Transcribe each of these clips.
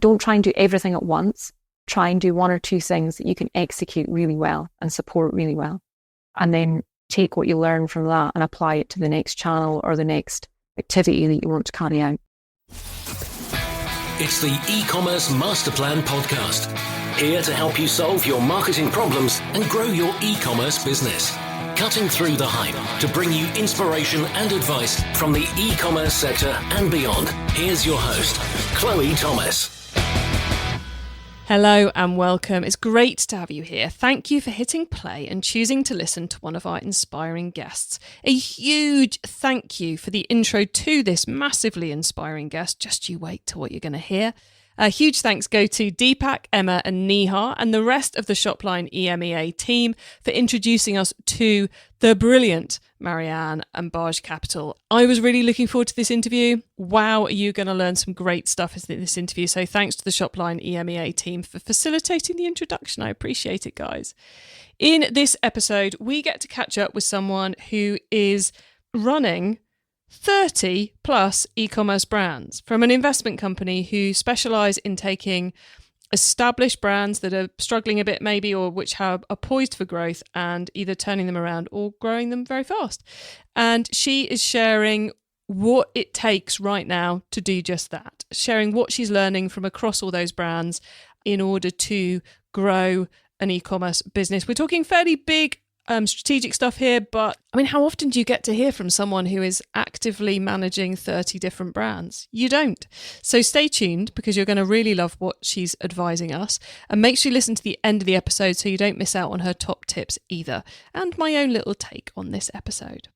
don't try and do everything at once. Try and do one or two things that you can execute really well and support really well. And then take what you learn from that and apply it to the next channel or the next activity that you want to carry out. It's the e-commerce master plan podcast. Here to help you solve your marketing problems and grow your e-commerce business. Cutting through the hype to bring you inspiration and advice from the e-commerce sector and beyond. Here's your host, Chloe Thomas. Hello and welcome. It's great to have you here. Thank you for hitting play and choosing to listen to one of our inspiring guests. A huge thank you for the intro to this massively inspiring guest. Just you wait till what you're going to hear. A huge thanks go to Deepak, Emma and Nihar and the rest of the Shopline EMEA team for introducing us to the brilliant Marianne and Baaj Capital. I was really looking forward to this interview. Wow, are you going to learn some great stuff in this interview. So thanks to the Shopline EMEA team for facilitating the introduction. I appreciate it, guys. In this episode, we get to catch up with someone who is running 30 plus e-commerce brands from an investment company who specialise in taking established brands that are struggling a bit maybe, or which are poised for growth, and either turning them around or growing them very fast. And she is sharing what it takes right now to do just that, sharing what she's learning from across all those brands in order to grow an e-commerce business. We're talking fairly big strategic stuff here, but I mean, how often do you get to hear from someone who is actively managing 30 different brands? You don't. So stay tuned because you're going to really love what she's advising us, and make sure you listen to the end of the episode so you don't miss out on her top tips either, and my own little take on this episode.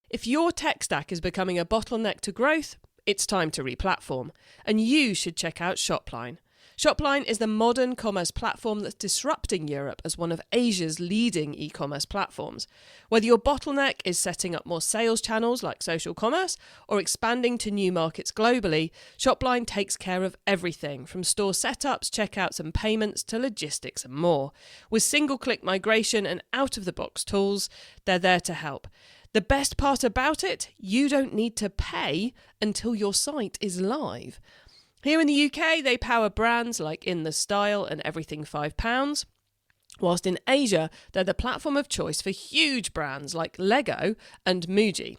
If your tech stack is becoming a bottleneck to growth, it's time to replatform, and you should check out Shopline. Shopline is the modern commerce platform that's disrupting Europe as one of Asia's leading e-commerce platforms. Whether your bottleneck is setting up more sales channels like social commerce or expanding to new markets globally, Shopline takes care of everything from store setups, checkouts and payments to logistics and more. With single-click migration and out-of-the-box tools, they're there to help. The best part about it, you don't need to pay until your site is live. Here in the UK, they power brands like In The Style and Everything £5, whilst in Asia, they're the platform of choice for huge brands like Lego and Muji.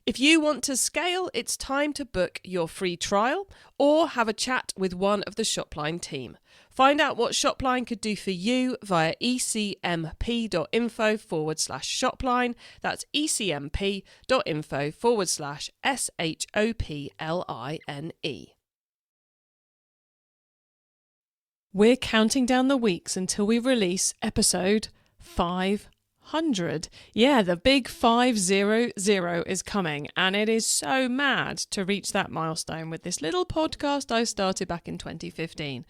If you want to scale, it's time to book your free trial or have a chat with one of the Shopline team. Find out what Shopline could do for you via ecmp.info/Shopline. That's ecmp.info/SHOPLINE. We're counting down the weeks until we release episode 500. Yeah, the big 500 is coming, and it is so mad to reach that milestone with this little podcast I started back in 2015.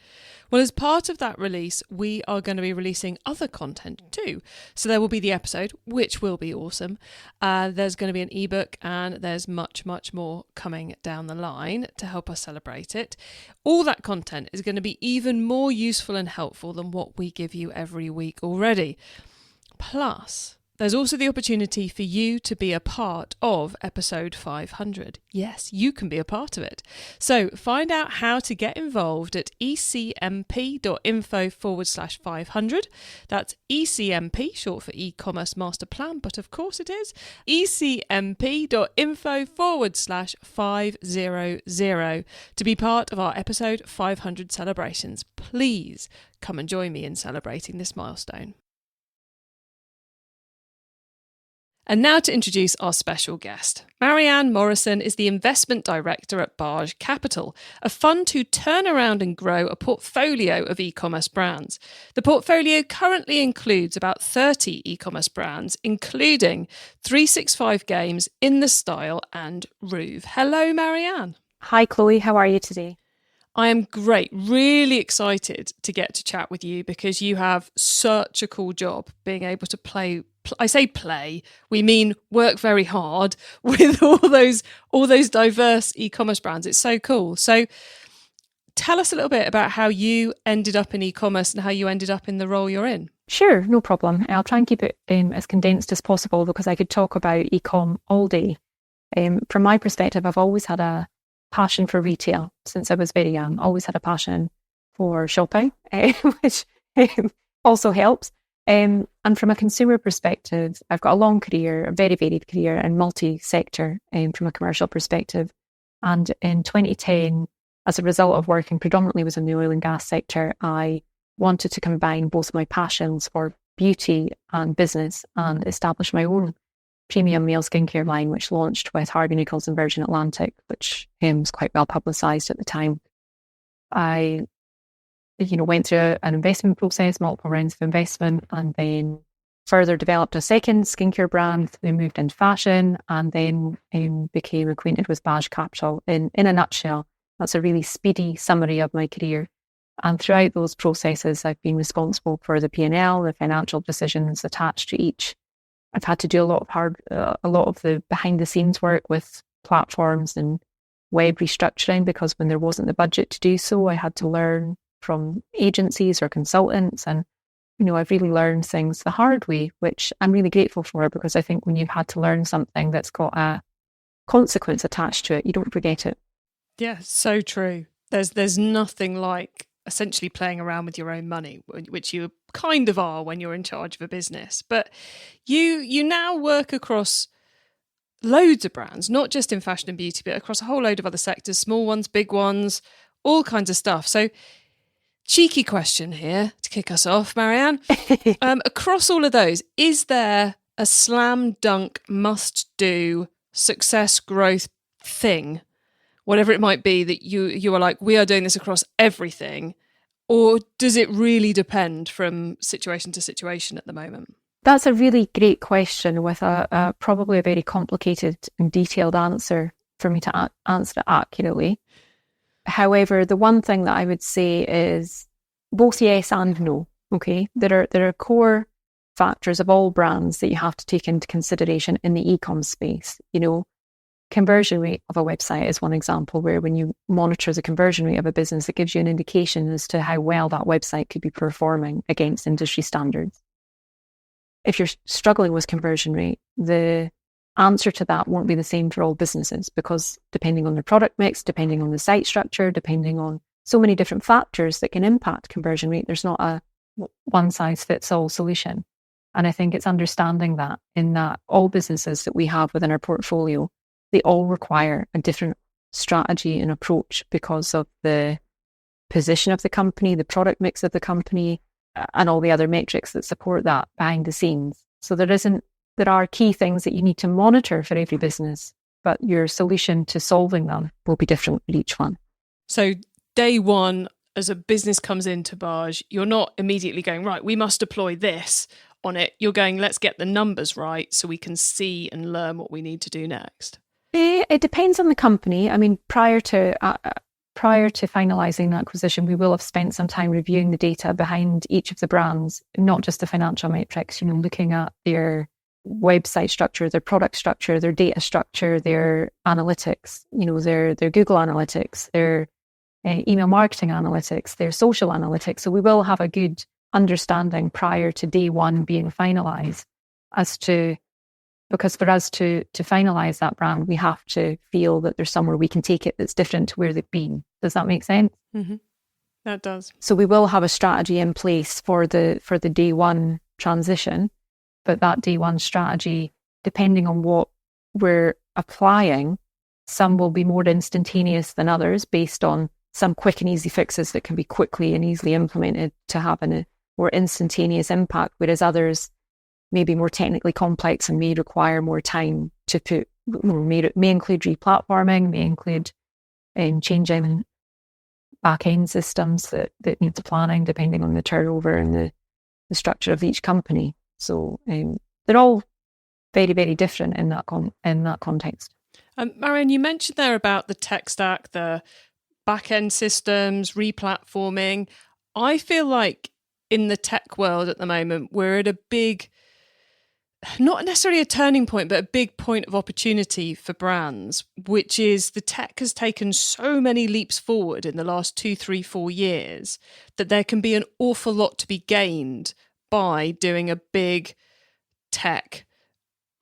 Well, as part of that release, we are going to be releasing other content too. So there will be the episode, which will be awesome. There's going to be an ebook, and there's much, much more coming down the line to help us celebrate it. All that content is going to be even more useful and helpful than what we give you every week already. Plus, there's also the opportunity for you to be a part of episode 500. Yes, you can be a part of it. So find out how to get involved at ecmp.info/500. That's ECMP, short for e-commerce master plan, but of course it is. ecmp.info/500 to be part of our episode 500 celebrations. Please come and join me in celebrating this milestone. And now to introduce our special guest. Marianne Morrison is the Investment Director at Baaj Capital, a fund to turn around and grow a portfolio of e-commerce brands. The portfolio currently includes about 30 e-commerce brands, including 365 Games, In The Style and Roov. Hello, Marianne. Hi, Chloe. How are you today? I am great. Really excited to get to chat with you because you have such a cool job being able to play. I say play, we mean work very hard with all those diverse e-commerce brands. It's so cool. So tell us a little bit about how you ended up in e-commerce and how you ended up in the role you're in. Sure, no problem. I'll try and keep it as condensed as possible because I could talk about e-com all day. From my perspective, I've always had a passion for retail since I was very young. Always had a passion for shopping, which also helps. And from a consumer perspective, I've got a long career, a very varied career and multi-sector from a commercial perspective. And in 2010, as a result of working predominantly within the oil and gas sector, I wanted to combine both my passions for beauty and business and establish my own premium male skincare line, which launched with Harvey Nichols and Virgin Atlantic, which was quite well publicised at the time. I went through an investment process, multiple rounds of investment, and then further developed a second skincare brand. Then moved into fashion, and then became acquainted with Baaj Capital. In a nutshell, that's a really speedy summary of my career. And throughout those processes, I've been responsible for the P&L, the financial decisions attached to each. I've had to do a lot of the behind the scenes work with platforms and web restructuring, because when there wasn't the budget to do so, I had to learn from agencies or consultants. And, I've really learned things the hard way, which I'm really grateful for, because I think when you've had to learn something that's got a consequence attached to it, you don't forget it. Yeah, so true. There's nothing like essentially playing around with your own money, which you kind of are when you're in charge of a business. But you now work across loads of brands, not just in fashion and beauty, but across a whole load of other sectors, small ones, big ones, all kinds of stuff. So cheeky question here to kick us off, Marianne. Across all of those, is there a slam dunk must do success growth thing, whatever it might be, that you are like, we are doing this across everything? Or does it really depend from situation to situation at the moment? That's a really great question with a probably a very complicated and detailed answer for me to answer it accurately. However, the one thing that I would say is both yes and no. Okay, there are core factors of all brands that you have to take into consideration in the e-com space. Conversion rate of a website is one example, where when you monitor the conversion rate of a business, it gives you an indication as to how well that website could be performing against industry standards. If you're struggling with conversion rate, the answer to that won't be the same for all businesses, because depending on the product mix, depending on the site structure, depending on so many different factors that can impact conversion rate, there's not a one-size-fits-all solution. And I think it's understanding that in that all businesses that we have within our portfolio, they all require a different strategy and approach because of the position of the company, the product mix of the company, and all the other metrics that support that behind the scenes. So there are key things that you need to monitor for every business, but your solution to solving them will be different for each one. So day one, as a business comes into Baaj, you're not immediately going, right, we must deploy this on it. You're going, let's get the numbers right so we can see and learn what we need to do next. It depends on the company. I mean, prior to finalising the acquisition, we will have spent some time reviewing the data behind each of the brands, not just the financial metrics, looking at their website structure, their product structure, their data structure, their analytics, their Google analytics, their email marketing analytics, their social analytics. So we will have a good understanding prior to day one being finalised because for us to finalise that brand, we have to feel that there's somewhere we can take it that's different to where they've been. Does that make sense? Mm-hmm. That does. So we will have a strategy in place for the day one transition, but that day one strategy, depending on what we're applying, some will be more instantaneous than others based on some quick and easy fixes that can be quickly and easily implemented to have a more instantaneous impact, whereas others may be more technically complex and may require more time to put, may include replatforming, may include changing back-end systems that need the planning depending on the turnover and the structure of each company. So they're all very, very different in that context. Marianne, you mentioned there about the tech stack, the back-end systems, replatforming. I feel like in the tech world at the moment, we're at a big, not necessarily a turning point, but a big point of opportunity for brands, which is the tech has taken so many leaps forward in the last 2, 3, 4 years that there can be an awful lot to be gained by doing a big tech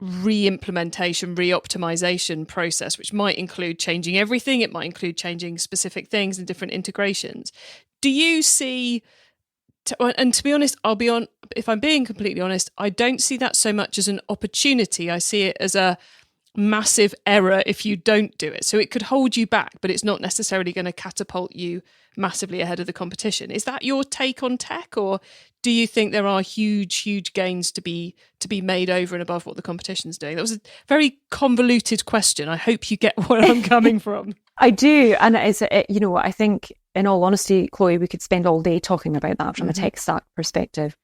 re-implementation, re-optimization process, which might include changing everything. It might include changing specific things and different integrations. Do you see, and to be honest, if I'm being completely honest, I don't see that so much as an opportunity. I see it as a massive error if you don't do it. So it could hold you back, but it's not necessarily going to catapult you massively ahead of the competition. Is that your take on tech, or do you think there are huge gains to be made over and above what the competition's doing? That was a very convoluted question. I hope you get where I'm coming from. I do, and I think, in all honesty, Chloe, we could spend all day talking about that from a tech stack perspective.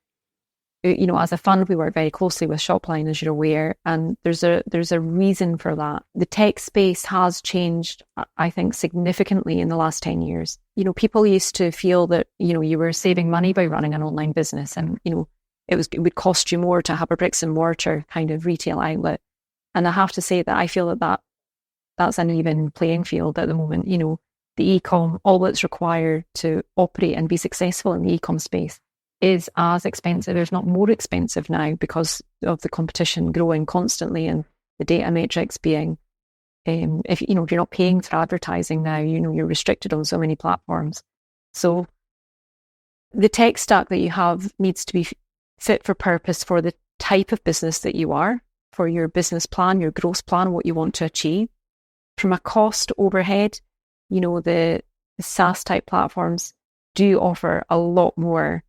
As a fund, we work very closely with Shopline, as you're aware, and there's a reason for that. The tech space has changed, I think, significantly in the last 10 years. People used to feel that, you were saving money by running an online business, and, it would cost you more to have a bricks and mortar kind of retail outlet. And I have to say that I feel that's an even playing field at the moment. The e-com, all that's required to operate and be successful in the e-com space is as expensive, if not more expensive now, because of the competition growing constantly and the data metrics being, if you're not paying for advertising now, you're restricted on so many platforms. So the tech stack that you have needs to be fit for purpose for the type of business that you are, for your business plan, your growth plan, what you want to achieve. From a cost overhead, the SaaS type platforms do offer a lot more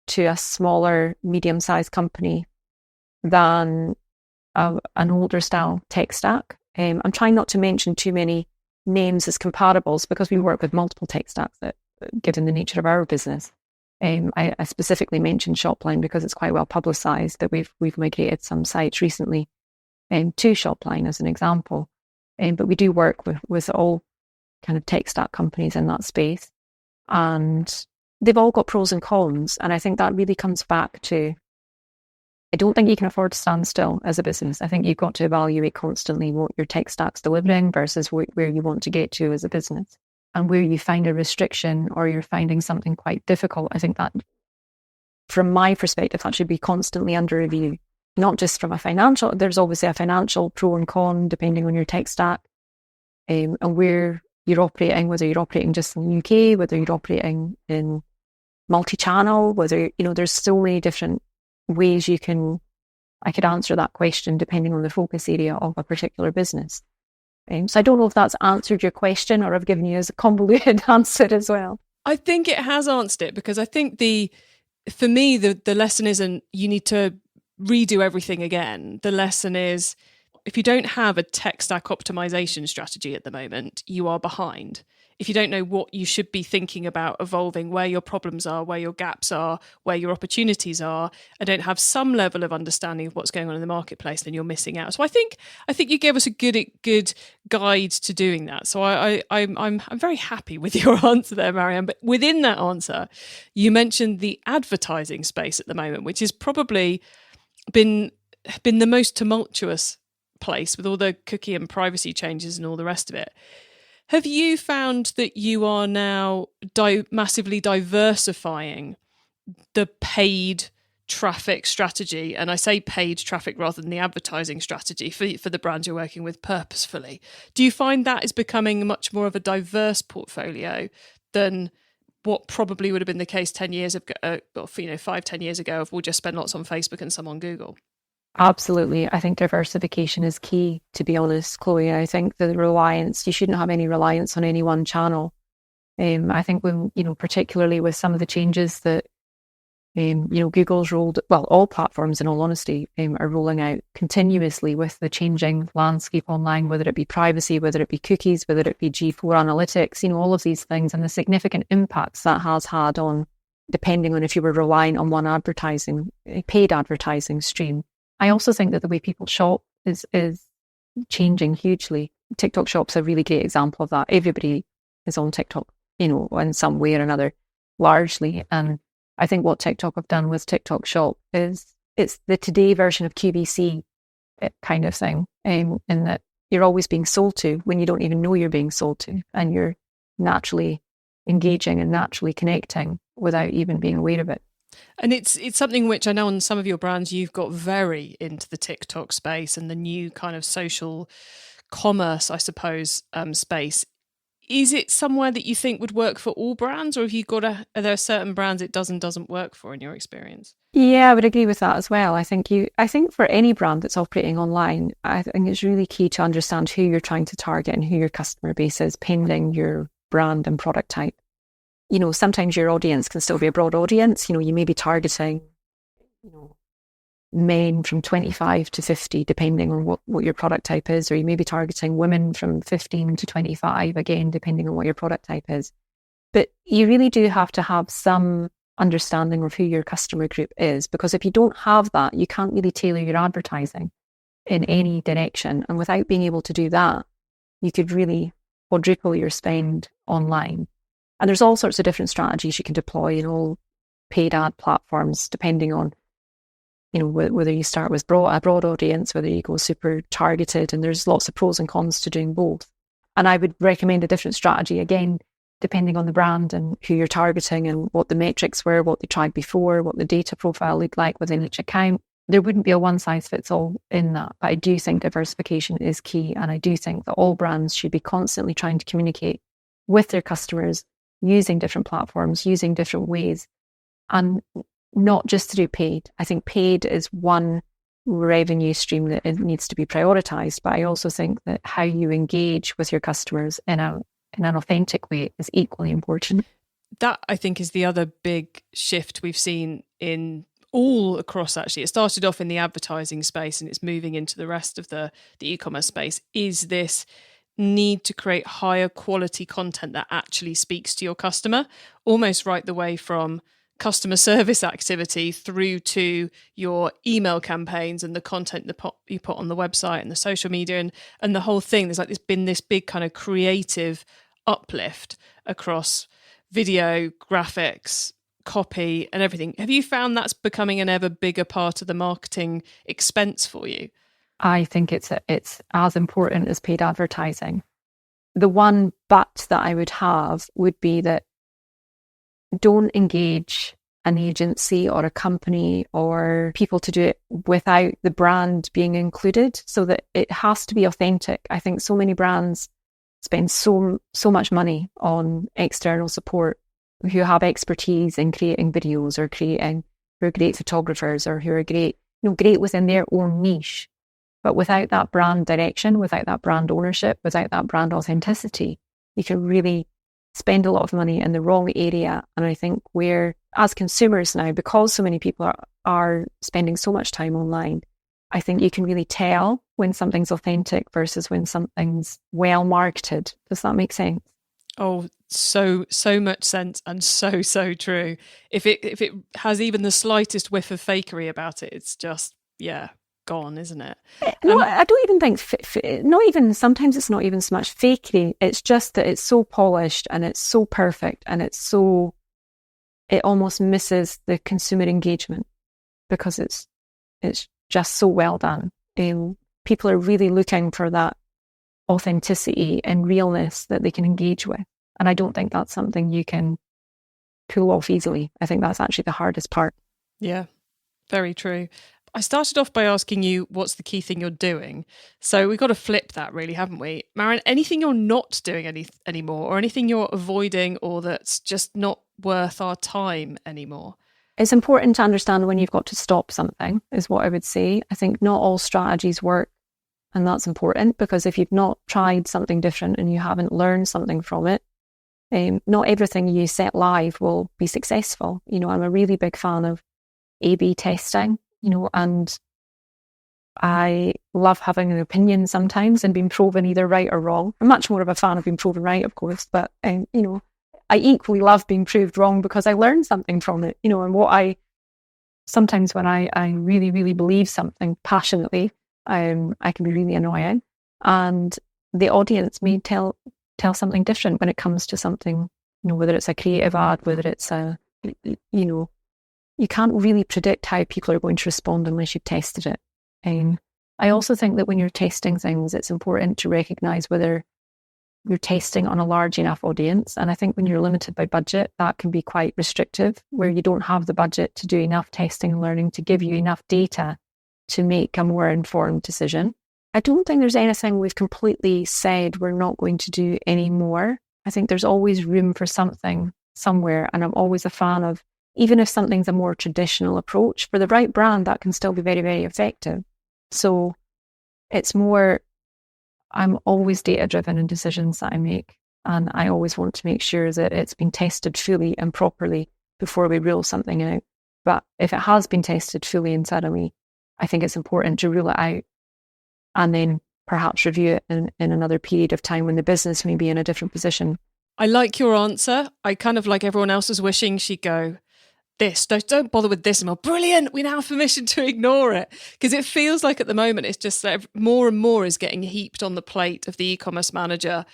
to a smaller, medium-sized company than an older style tech stack. I'm trying not to mention too many names as comparables because we work with multiple tech stacks that, given the nature of our business. I specifically mentioned Shopline because it's quite well publicised that we've migrated some sites recently to Shopline as an example. But we do work with all kind of tech stack companies in that space, and they've all got pros and cons. And I think that really comes back to, I don't think you can afford to stand still as a business. I think you've got to evaluate constantly what your tech stack's delivering versus where you want to get to as a business. And where you find a restriction or you're finding something quite difficult, I think that, from my perspective, that should be constantly under review. Not just from a financial, there's obviously a financial pro and con depending on your tech stack, and where you're operating, whether you're operating just in the UK, whether you're operating in multi-channel, whether, there's so many different ways I could answer that question depending on the focus area of a particular business. So I don't know if that's answered your question or I've given you as a convoluted answer as well. I think it has answered it, because I think for me, the lesson isn't you need to redo everything again. The lesson is, if you don't have a tech stack optimization strategy at the moment, you are behind. If you don't know what you should be thinking about evolving, where your problems are, where your gaps are, where your opportunities are, and don't have some level of understanding of what's going on in the marketplace, then you're missing out. So I think you gave us a good guide to doing that. So I'm very happy with your answer there, Marianne. But within that answer, you mentioned the advertising space at the moment, which has probably been the most tumultuous place with all the cookie and privacy changes and all the rest of it. Have you found that you are now massively diversifying the paid traffic strategy? And I say paid traffic rather than the advertising strategy for the brands you're working with purposefully. Do you find that is becoming much more of a diverse portfolio than what probably would have been the case 10 years ago, 5-10 years ago, of we'll just spend lots on Facebook and some on Google? Absolutely. I think diversification is key, to be honest, Chloe. I think you shouldn't have any reliance on any one channel. I think when, particularly with some of the changes that, Google's all platforms, in all honesty, are rolling out continuously with the changing landscape online, whether it be privacy, whether it be cookies, whether it be G4 analytics, all of these things, and the significant impacts that has had on, depending on if you were relying on one paid advertising stream. I also think that the way people shop is changing hugely. TikTok Shop's a really great example of that. Everybody is on TikTok, in some way or another, largely. And I think what TikTok have done with TikTok Shop is it's the today version of QVC kind of thing, in that you're always being sold to when you don't even know you're being sold to, and you're naturally engaging and naturally connecting without even being aware of it. And it's something which I know on some of your brands, you've got very into the TikTok space and the new kind of social commerce, I suppose, space. Is it somewhere that you think would work for all brands, or have you got are there certain brands it doesn't work for in your experience? Yeah, I would agree with that as well. I think for any brand that's operating online, I think it's really key to understand who you're trying to target and who your customer base is, pending your brand and product type. Sometimes your audience can still be a broad audience. You may be targeting, men from 25 to 50, depending on what your product type is, or you may be targeting women from 15 to 25, again, depending on what your product type is. But you really do have to have some understanding of who your customer group is, because if you don't have that, you can't really tailor your advertising in any direction. And without being able to do that, you could really quadruple your spend online. And there's all sorts of different strategies you can deploy in all paid ad platforms, depending on, whether you start with a broad audience, whether you go super targeted, and there's lots of pros and cons to doing both. And I would recommend a different strategy, again, depending on the brand and who you're targeting and what the metrics were, what they tried before, what the data profile looked like within each account. There wouldn't be a one size fits all in that, but I do think diversification is key. And I do think that all brands should be constantly trying to communicate with their customers using different platforms, using different ways, and not just to do paid. I think paid is one revenue stream that it needs to be prioritized, but I also think that how you engage with your customers in an authentic way is equally important. That, I think, is the other big shift we've seen in all across, actually. It started off in the advertising space and it's moving into the rest of the e-commerce space, is this need to create higher quality content that actually speaks to your customer, almost right the way from customer service activity through to your email campaigns and the content that you put on the website and the social media and the whole thing. There's been this big kind of creative uplift across video, graphics, copy and everything. Have you found that's becoming an ever bigger part of the marketing expense for you? I think it's as important as paid advertising. The one but that I would have would be that don't engage an agency or a company or people to do it without the brand being included, so that it has to be authentic. I think so many brands spend so much money on external support who have expertise in creating videos or who are great photographers or who are great within their own niche. But without that brand direction, without that brand ownership, without that brand authenticity, you can really spend a lot of money in the wrong area. And I think as consumers now, because so many people are spending so much time online, I think you can really tell when something's authentic versus when something's well marketed. Does that make sense? Oh, so much sense, and so true. If it has even the slightest whiff of fakery about it, it's just, gone, isn't it? No, I don't even think, sometimes it's not even so much fakery. It's just that it's so polished and it's so perfect and it almost misses the consumer engagement because it's just so well done. People are really looking for that authenticity and realness that they can engage with. And I don't think that's something you can pull off easily. I think that's actually the hardest part. Yeah, very true. I started off by asking you what's the key thing you're doing. So we've got to flip that, really, haven't we? Marianne, anything you're not doing anymore, or anything you're avoiding, or that's just not worth our time anymore? It's important to understand when you've got to stop something, is what I would say. I think not all strategies work, and that's important, because if you've not tried something different and you haven't learned something from it, not everything you set live will be successful. I'm a really big fan of A/B testing, and I love having an opinion sometimes and being proven either right or wrong. I'm much more of a fan of being proven right, of course, but, I equally love being proved wrong because I learned something from it, and sometimes when I really, really believe something passionately, I can be really annoying, and the audience may tell something different when it comes to something, whether it's a creative ad, whether it's you can't really predict how people are going to respond unless you've tested it. I also think that when you're testing things, it's important to recognise whether you're testing on a large enough audience. And I think when you're limited by budget, that can be quite restrictive, where you don't have the budget to do enough testing and learning to give you enough data to make a more informed decision. I don't think there's anything we've completely said we're not going to do anymore. I think there's always room for something somewhere. And I'm always a fan of, even if something's a more traditional approach, for the right brand, that can still be very, very effective. So it's more, I'm always data driven in decisions that I make. And I always want to make sure that it's been tested fully and properly before we rule something out. But if it has been tested fully and thoroughly, I think it's important to rule it out and then perhaps review it in another period of time when the business may be in a different position. I like your answer. I kind of, like everyone else, was wishing she'd go, this, don't bother with this anymore. Brilliant, we now have permission to ignore it. Because it feels like at the moment it's just that more and more is getting heaped on the plate of the e-commerce manager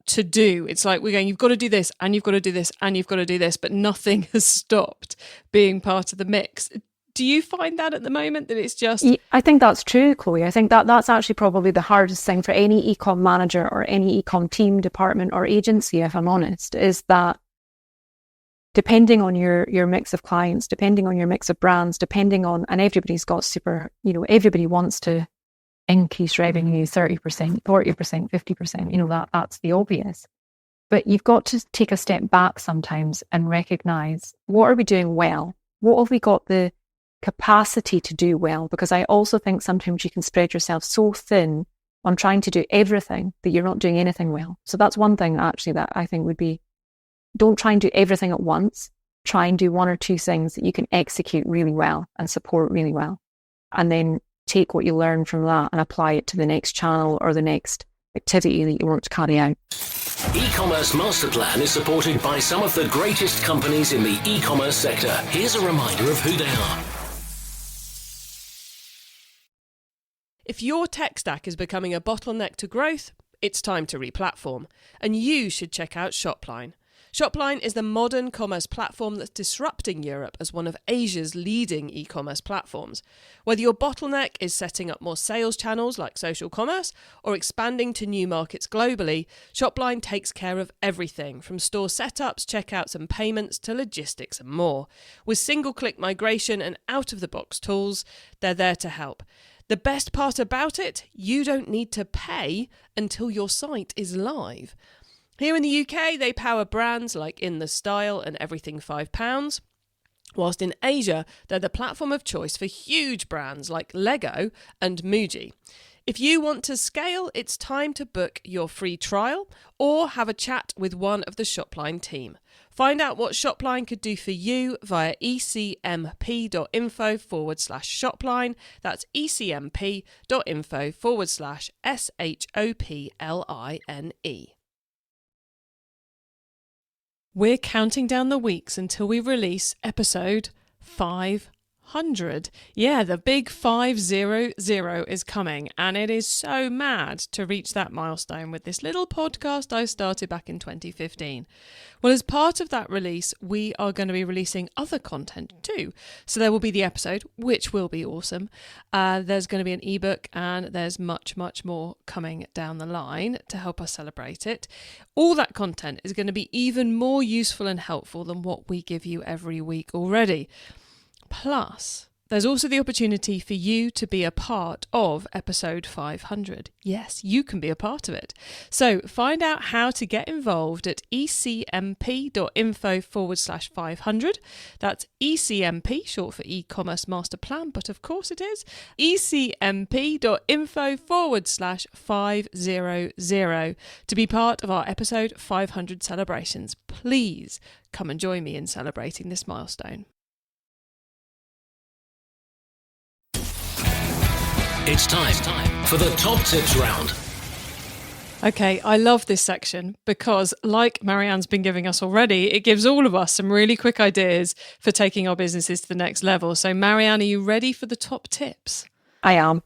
to do. It's like we're going, you've got to do this, and you've got to do this, and you've got to do this, but nothing has stopped being part of the mix. Do you find that at the moment, that it's just... I think that's true, Chloe. I think that's actually probably the hardest thing for any e-com manager or any e-com team, department or agency, if I'm honest, is that depending on your mix of clients, depending on your mix of brands, depending on, and everybody's got everybody wants to increase revenue 30%, 40%, 50%, that's the obvious. But you've got to take a step back sometimes and recognize, what are we doing well? What have we got the capacity to do well? Because I also think sometimes you can spread yourself so thin on trying to do everything that you're not doing anything well. So that's one thing actually that I think would be, don't try and do everything at once. Try and do one or two things that you can execute really well and support really well. And then take what you learn from that and apply it to the next channel or the next activity that you want to carry out. E-commerce Master Plan is supported by some of the greatest companies in the e-commerce sector. Here's a reminder of who they are. If your tech stack is becoming a bottleneck to growth, it's time to replatform, and you should check out Shopline. Shopline is the modern commerce platform that's disrupting Europe as one of Asia's leading e-commerce platforms. Whether your bottleneck is setting up more sales channels like social commerce or expanding to new markets globally, Shopline takes care of everything from store setups, checkouts and payments to logistics and more. With single-click migration and out-of-the-box tools, they're there to help. The best part about it, you don't need to pay until your site is live. Here in the UK, they power brands like In The Style and Everything £5, whilst in Asia, they're the platform of choice for huge brands like Lego and Muji. If you want to scale, it's time to book your free trial or have a chat with one of the Shopline team. Find out what Shopline could do for you via ecmp.info/Shopline. That's ecmp.info/SHOPLINE. We're counting down the weeks until we release episode 500. Yeah, the big 500 is coming, and it is so mad to reach that milestone with this little podcast I started back in 2015. Well, as part of that release, we are going to be releasing other content too. So there will be the episode, which will be awesome. There's going to be an ebook, and there's much, much more coming down the line to help us celebrate it. All that content is going to be even more useful and helpful than what we give you every week already. Plus, there's also the opportunity for you to be a part of episode 500. Yes, you can be a part of it. So find out how to get involved at ecmp.info/500. That's ECMP, short for e-commerce master plan, but of course it is. ecmp.info/500 to be part of our episode 500 celebrations. Please come and join me in celebrating this milestone. It's time for the top tips round. Okay, I love this section because, like Marianne's been giving us already, it gives all of us some really quick ideas for taking our businesses to the next level. So, Marianne, are you ready for the top tips? I am.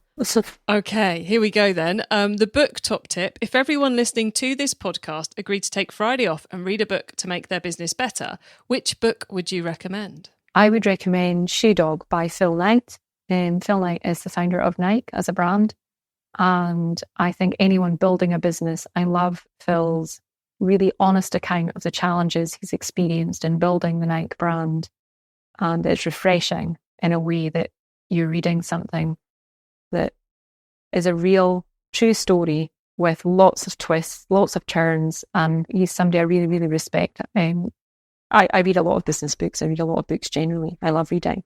Okay, here we go then. The book top tip. If everyone listening to this podcast agreed to take Friday off and read a book to make their business better, which book would you recommend? I would recommend Shoe Dog by Phil Knight. Phil Knight is the founder of Nike as a brand. And I think anyone building a business, I love Phil's really honest account of the challenges he's experienced in building the Nike brand. And it's refreshing in a way that you're reading something that is a real, true story with lots of twists, lots of turns. And he's somebody I really, really respect. I read a lot of business books. I read a lot of books generally. I love reading.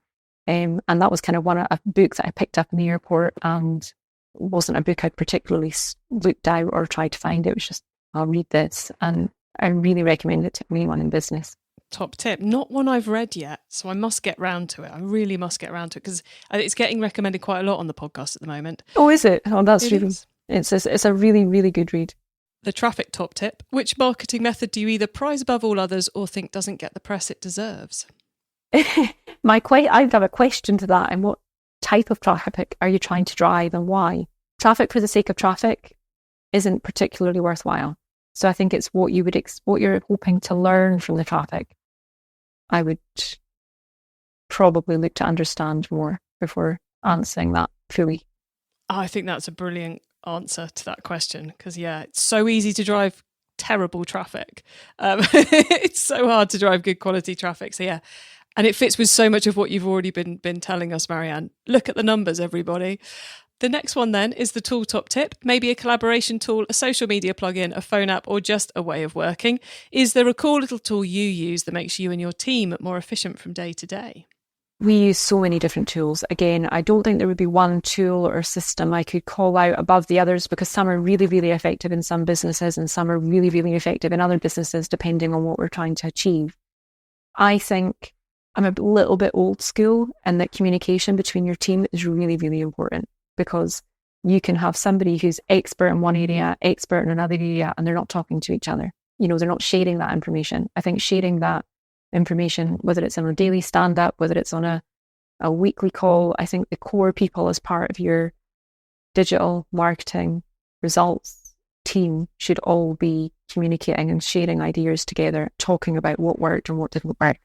And that was kind of one of a book that I picked up in the airport, and wasn't a book I'd particularly looked out or tried to find. It was just, I'll read this. And I really recommend it to anyone in business. Top tip. Not one I've read yet, so I must get round to it. I really must get round to it, because it's getting recommended quite a lot on the podcast at the moment. Oh, is it? Oh, that's really... Is. It's a really, really good read. The traffic top tip. Which marketing method do you either prize above all others or think doesn't get the press it deserves? I have a question to that. And what type of traffic are you trying to drive, and why? Traffic for the sake of traffic isn't particularly worthwhile. So I think it's what you're hoping to learn from the traffic. I would probably look to understand more before answering that fully. I think that's a brilliant answer to that question, because it's so easy to drive terrible traffic. It's so hard to drive good quality traffic. So and it fits with so much of what you've already been telling us, Marianne. Look at the numbers, everybody. The next one then is the tool top tip. Maybe a collaboration tool, a social media plugin, a phone app, or just a way of working. Is there a cool little tool you use that makes you and your team more efficient from day to day? We use so many different tools. Again, I don't think there would be one tool or system I could call out above the others, because some are really, really effective in some businesses and some are really, really effective in other businesses, depending on what we're trying to achieve. I think I'm a little bit old school, and that communication between your team is really, really important, because you can have somebody who's expert in one area, expert in another area, and they're not talking to each other. They're not sharing that information. I think sharing that information, whether it's on a daily stand-up, whether it's on a weekly call, I think the core people as part of your digital marketing results team should all be communicating and sharing ideas together, talking about what worked and what didn't work.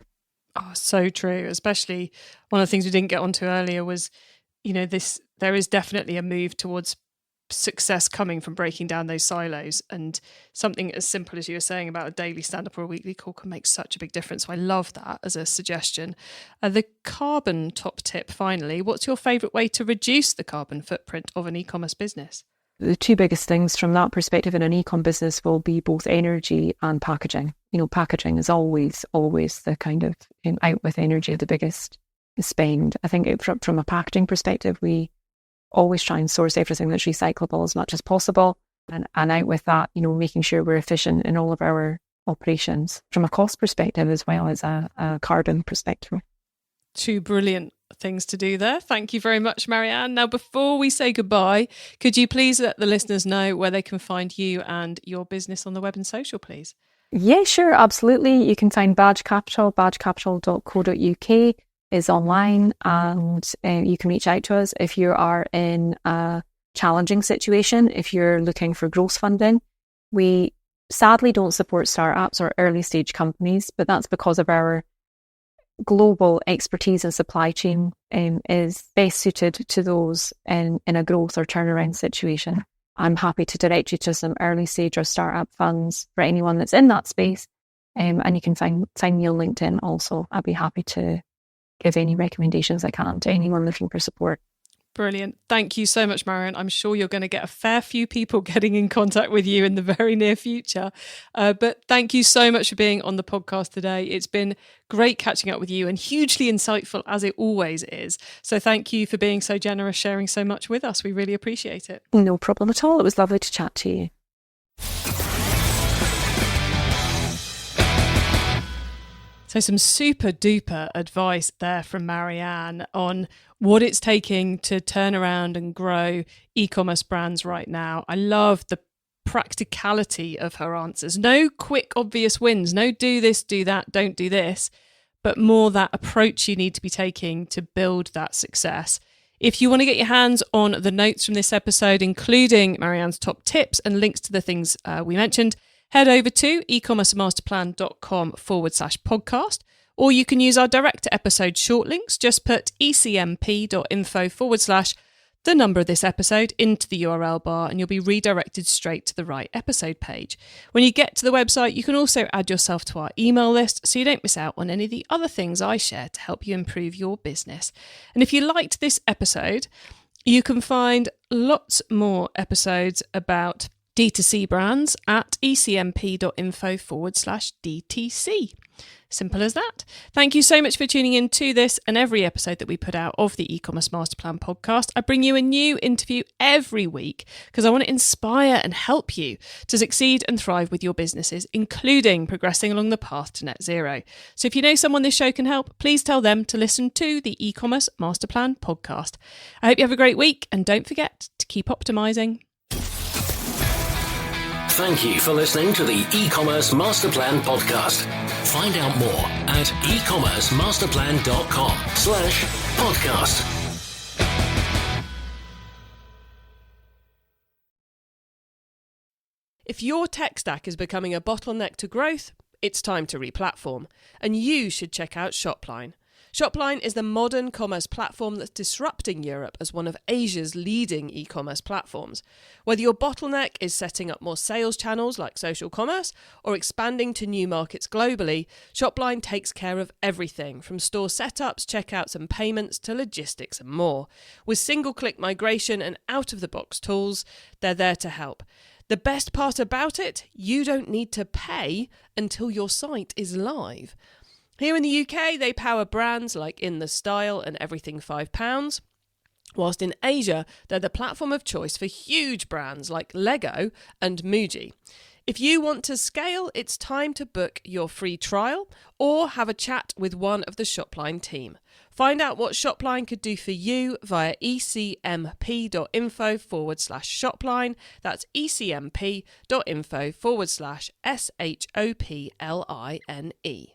Oh, so true. Especially one of the things we didn't get onto earlier was, there is definitely a move towards success coming from breaking down those silos, and something as simple as you were saying about a daily stand-up or a weekly call can make such a big difference. So I love that as a suggestion. The carbon top tip, finally. What's your favourite way to reduce the carbon footprint of an e-commerce business? The two biggest things from that perspective in an e-com business will be both energy and packaging. Packaging is always the kind of out with energy the biggest spend. I think from a packaging perspective, we always try and source everything that's recyclable as much as possible, and out with that, making sure we're efficient in all of our operations from a cost perspective as well as a carbon perspective. Two brilliant things to do there. Thank you very much, Marianne. Now, before we say goodbye, could you please let the listeners know where they can find you and your business on the web and social, please? Yeah, sure, absolutely. You can find Baaj Capital, baajcapital.co.uk is online, and you can reach out to us if you are in a challenging situation, if you're looking for growth funding. We sadly don't support startups or early stage companies, but that's because of our global expertise in supply chain is best suited to those in a growth or turnaround situation. I'm happy to direct you to some early stage or startup funds for anyone that's in that space. And you can find me on LinkedIn also. I'd be happy to give any recommendations I can to anyone looking for support. Brilliant. Thank you so much, Marianne. I'm sure you're going to get a fair few people getting in contact with you in the very near future. But thank you so much for being on the podcast today. It's been great catching up with you and hugely insightful, as it always is. So thank you for being so generous, sharing so much with us. We really appreciate it. No problem at all. It was lovely to chat to you. So some super duper advice there from Marianne on what it's taking to turn around and grow e-commerce brands right now. I love the practicality of her answers. No quick, obvious wins. No do this, do that, don't do this, but more that approach you need to be taking to build that success. If you want to get your hands on the notes from this episode, including Marianne's top tips and links to the things we mentioned, head over to ecommercemasterplan.com/podcast, or you can use our direct episode short links. Just put ecmp.info/ the number of this episode into the URL bar and you'll be redirected straight to the right episode page. When you get to the website, you can also add yourself to our email list so you don't miss out on any of the other things I share to help you improve your business. And if you liked this episode, you can find lots more episodes about D2C brands at ecmp.info/DTC. Simple as that. Thank you so much for tuning in to this and every episode that we put out of the e-commerce master plan podcast. I bring you a new interview every week because I want to inspire and help you to succeed and thrive with your businesses, including progressing along the path to net zero. So if you know someone this show can help, please tell them to listen to the e-commerce master plan podcast. I hope you have a great week and don't forget to keep optimizing. Thank you for listening to the e-commerce master plan podcast. Find out more at ecommercemasterplan.com/podcast. If your tech stack is becoming a bottleneck to growth, it's time to replatform, and you should check out Shopline. Shopline is the modern commerce platform that's disrupting Europe as one of Asia's leading e-commerce platforms. Whether your bottleneck is setting up more sales channels like social commerce or expanding to new markets globally, Shopline takes care of everything from store setups, checkouts and payments to logistics and more. With single-click migration and out-of-the-box tools, they're there to help. The best part about it, you don't need to pay until your site is live. Here in the UK, they power brands like In The Style and Everything £5, whilst in Asia, they're the platform of choice for huge brands like Lego and Muji. If you want to scale, it's time to book your free trial or have a chat with one of the Shopline team. Find out what Shopline could do for you via ecmp.info/Shopline. That's ecmp.info/SHOPLINE.